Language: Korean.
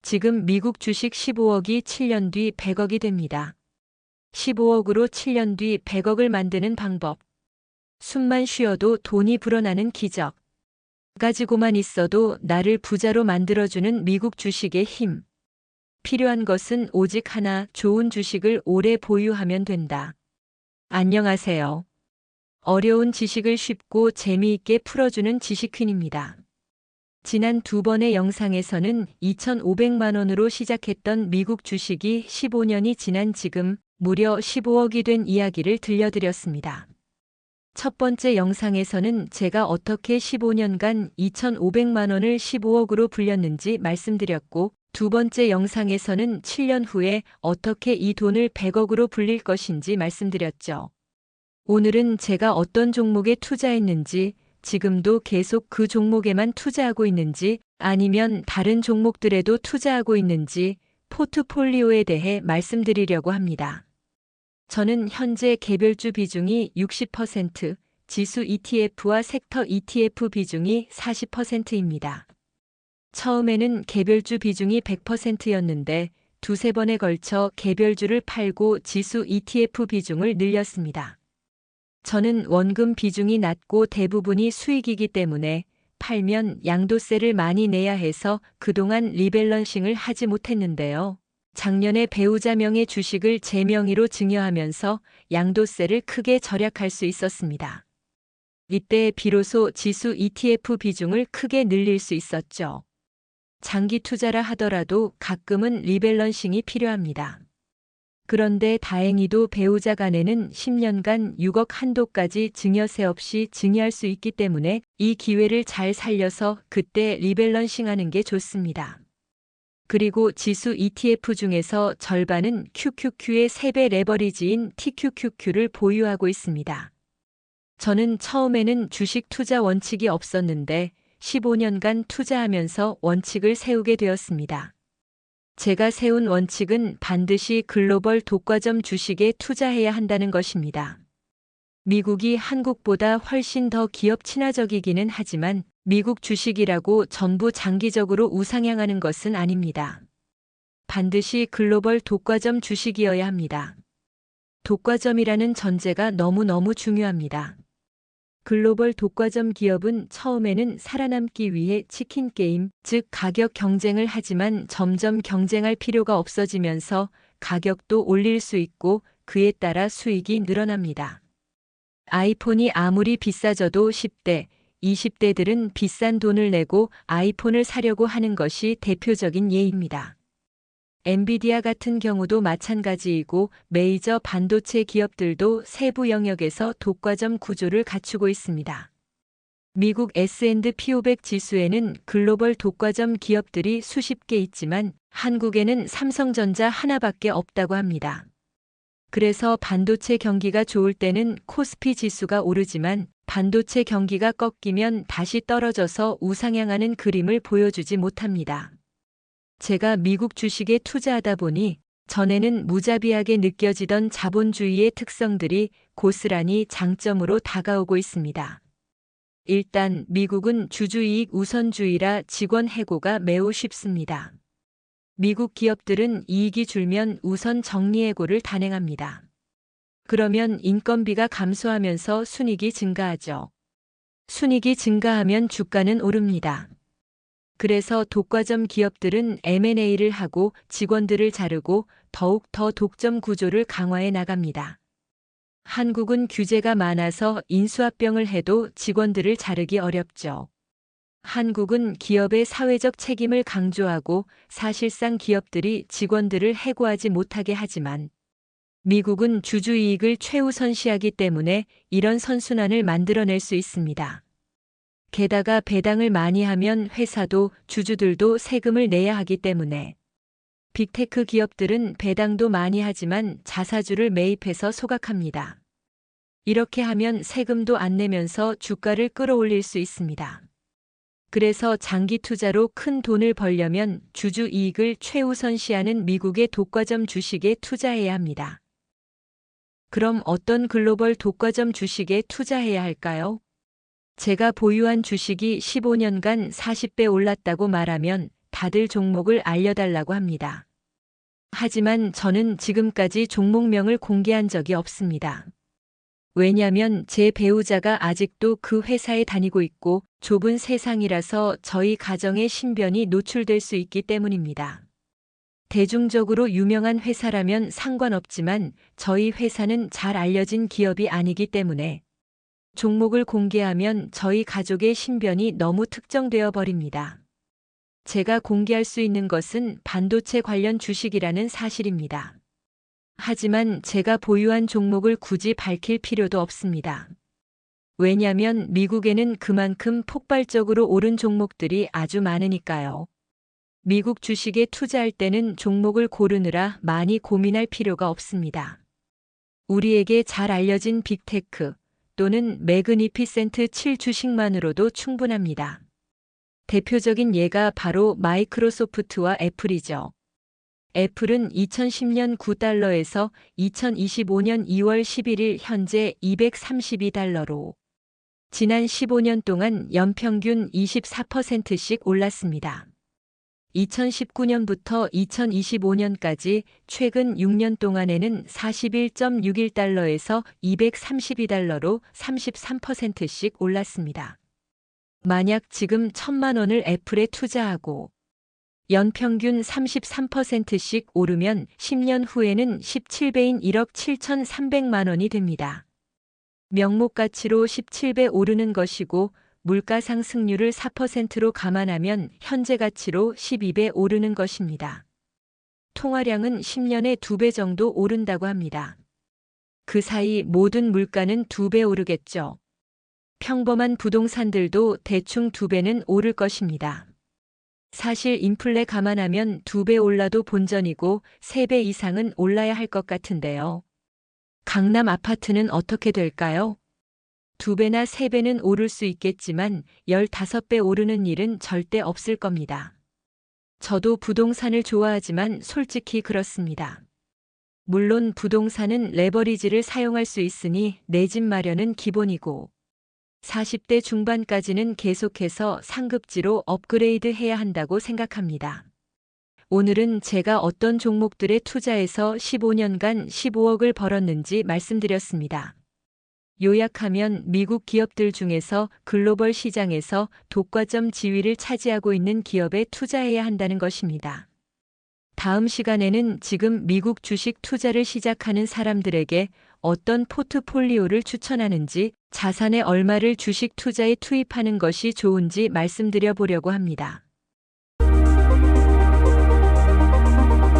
지금 미국 주식 15억이 7년 뒤 100억이 됩니다. 15억으로 7년 뒤 100억을 만드는 방법. 숨만 쉬어도 돈이 불어나는 기적. 가지고만 있어도 나를 부자로 만들어주는 미국 주식의 힘. 필요한 것은 오직 하나, 좋은 주식을 오래 보유하면 된다. 안녕하세요. 어려운 지식을 쉽고 재미있게 풀어주는 지식퀸입니다. 지난 두 번의 영상에서는 2,500만 원으로 시작했던 미국 주식이 15년이 지난 지금 무려 15억이 된 이야기를 들려드렸습니다. 첫 번째 영상에서는 제가 어떻게 15년간 2,500만 원을 15억으로 불렸는지 말씀드렸고, 두 번째 영상에서는 7년 후에 어떻게 이 돈을 100억으로 불릴 것인지 말씀드렸죠. 오늘은 제가 어떤 종목에 투자했는지, 지금도 계속 그 종목에만 투자하고 있는지, 아니면 다른 종목들에도 투자하고 있는지, 포트폴리오에 대해 말씀드리려고 합니다. 저는 현재 개별주 비중이 60%, 지수 ETF와 섹터 ETF 비중이 40%입니다. 처음에는 개별주 비중이 100%였는데 두세 번에 걸쳐 개별주를 팔고 지수 ETF 비중을 늘렸습니다. 저는 원금 비중이 낮고 대부분이 수익이기 때문에 팔면 양도세를 많이 내야 해서 그동안 리밸런싱을 하지 못했는데요. 작년에 배우자 명의 주식을 제 명의로 증여하면서 양도세를 크게 절약할 수 있었습니다. 이때 비로소 지수 ETF 비중을 크게 늘릴 수 있었죠. 장기 투자라 하더라도 가끔은 리밸런싱이 필요합니다. 그런데 다행히도 배우자 간에는 10년간 6억 한도까지 증여세 없이 증여할 수 있기 때문에 이 기회를 잘 살려서 그때 리밸런싱하는 게 좋습니다. 그리고 지수 ETF 중에서 절반은 QQQ의 3배 레버리지인 TQQQ를 보유하고 있습니다. 저는 처음에는 주식 투자 원칙이 없었는데 15년간 투자하면서 원칙을 세우게 되었습니다. 제가 세운 원칙은 반드시 글로벌 독과점 주식에 투자해야 한다는 것입니다. 미국이 한국보다 훨씬 더 기업 친화적이기는 하지만 미국 주식이라고 전부 장기적으로 우상향하는 것은 아닙니다. 반드시 글로벌 독과점 주식이어야 합니다. 독과점이라는 전제가 너무너무 중요합니다. 글로벌 독과점 기업은 처음에는 살아남기 위해 치킨 게임, 즉 가격 경쟁을 하지만 점점 경쟁할 필요가 없어지면서 가격도 올릴 수 있고 그에 따라 수익이 늘어납니다. 아이폰이 아무리 비싸져도 10대, 20대들은 비싼 돈을 내고 아이폰을 사려고 하는 것이 대표적인 예입니다. 엔비디아 같은 경우도 마찬가지이고 메이저 반도체 기업들도 세부 영역에서 독과점 구조를 갖추고 있습니다. 미국 S&P 500 지수에는 글로벌 독과점 기업들이 수십 개 있지만 한국에는 삼성전자 하나밖에 없다고 합니다. 그래서 반도체 경기가 좋을 때는 코스피 지수가 오르지만 반도체 경기가 꺾이면 다시 떨어져서 우상향하는 그림을 보여주지 못합니다. 제가 미국 주식에 투자하다 보니 전에는 무자비하게 느껴지던 자본주의의 특성들이 고스란히 장점으로 다가오고 있습니다. 일단 미국은 주주이익 우선주의라 직원 해고가 매우 쉽습니다. 미국 기업들은 이익이 줄면 우선 정리해고를 단행합니다. 그러면 인건비가 감소하면서 순이익이 증가하죠. 순이익이 증가하면 주가는 오릅니다. 그래서 독과점 기업들은 M&A를 하고 직원들을 자르고 더욱 더 독점 구조를 강화해 나갑니다. 한국은 규제가 많아서 인수합병을 해도 직원들을 자르기 어렵죠. 한국은 기업의 사회적 책임을 강조하고 사실상 기업들이 직원들을 해고하지 못하게 하지만 미국은 주주이익을 최우선시하기 때문에 이런 선순환을 만들어낼 수 있습니다. 게다가 배당을 많이 하면 회사도 주주들도 세금을 내야 하기 때문에 빅테크 기업들은 배당도 많이 하지만 자사주를 매입해서 소각합니다. 이렇게 하면 세금도 안 내면서 주가를 끌어올릴 수 있습니다. 그래서 장기 투자로 큰 돈을 벌려면 주주 이익을 최우선시하는 미국의 독과점 주식에 투자해야 합니다. 그럼 어떤 글로벌 독과점 주식에 투자해야 할까요? 제가 보유한 주식이 15년간 40배 올랐다고 말하면 다들 종목을 알려달라고 합니다. 하지만 저는 지금까지 종목명을 공개한 적이 없습니다. 왜냐면 제 배우자가 아직도 그 회사에 다니고 있고 좁은 세상이라서 저희 가정의 신변이 노출될 수 있기 때문입니다. 대중적으로 유명한 회사라면 상관없지만 저희 회사는 잘 알려진 기업이 아니기 때문에 종목을 공개하면 저희 가족의 신변이 너무 특정되어 버립니다. 제가 공개할 수 있는 것은 반도체 관련 주식이라는 사실입니다. 하지만 제가 보유한 종목을 굳이 밝힐 필요도 없습니다. 왜냐면 미국에는 그만큼 폭발적으로 오른 종목들이 아주 많으니까요. 미국 주식에 투자할 때는 종목을 고르느라 많이 고민할 필요가 없습니다. 우리에게 잘 알려진 빅테크 또는 매그니피센트 7 주식만으로도 충분합니다. 대표적인 예가 바로 마이크로소프트와 애플이죠. 애플은 2010년 9달러에서 2025년 2월 11일 현재 232달러로 지난 15년 동안 연평균 24%씩 올랐습니다. 2019년부터 2025년까지 최근 6년 동안에는 41.61달러에서 232달러로 33%씩 올랐습니다. 만약 지금 1,000만 원을 애플에 투자하고 연평균 33%씩 오르면 10년 후에는 17배인 1억 7,300만 원이 됩니다. 명목 가치로 17배 오르는 것이고 물가 상승률을 4%로 감안하면 현재 가치로 12배 오르는 것입니다. 통화량은 10년에 2배 정도 오른다고 합니다. 그 사이 모든 물가는 2배 오르겠죠. 평범한 부동산들도 대충 2배는 오를 것입니다. 사실 인플레 감안하면 2배 올라도 본전이고 3배 이상은 올라야 할 것 같은데요. 강남 아파트는 어떻게 될까요? 2배나 3배는 오를 수 있겠지만 15배 오르는 일은 절대 없을 겁니다. 저도 부동산을 좋아하지만 솔직히 그렇습니다. 물론 부동산은 레버리지를 사용할 수 있으니 내 집 마련은 기본이고 40대 중반까지는 계속해서 상급지로 업그레이드 해야 한다고 생각합니다. 오늘은 제가 어떤 종목들에 투자해서 15년간 15억을 벌었는지 말씀드렸습니다. 요약하면 미국 기업들 중에서 글로벌 시장에서 독과점 지위를 차지하고 있는 기업에 투자해야 한다는 것입니다. 다음 시간에는 지금 미국 주식 투자를 시작하는 사람들에게 어떤 포트폴리오를 추천하는지, 자산의 얼마를 주식 투자에 투입하는 것이 좋은지 말씀드려 보려고 합니다.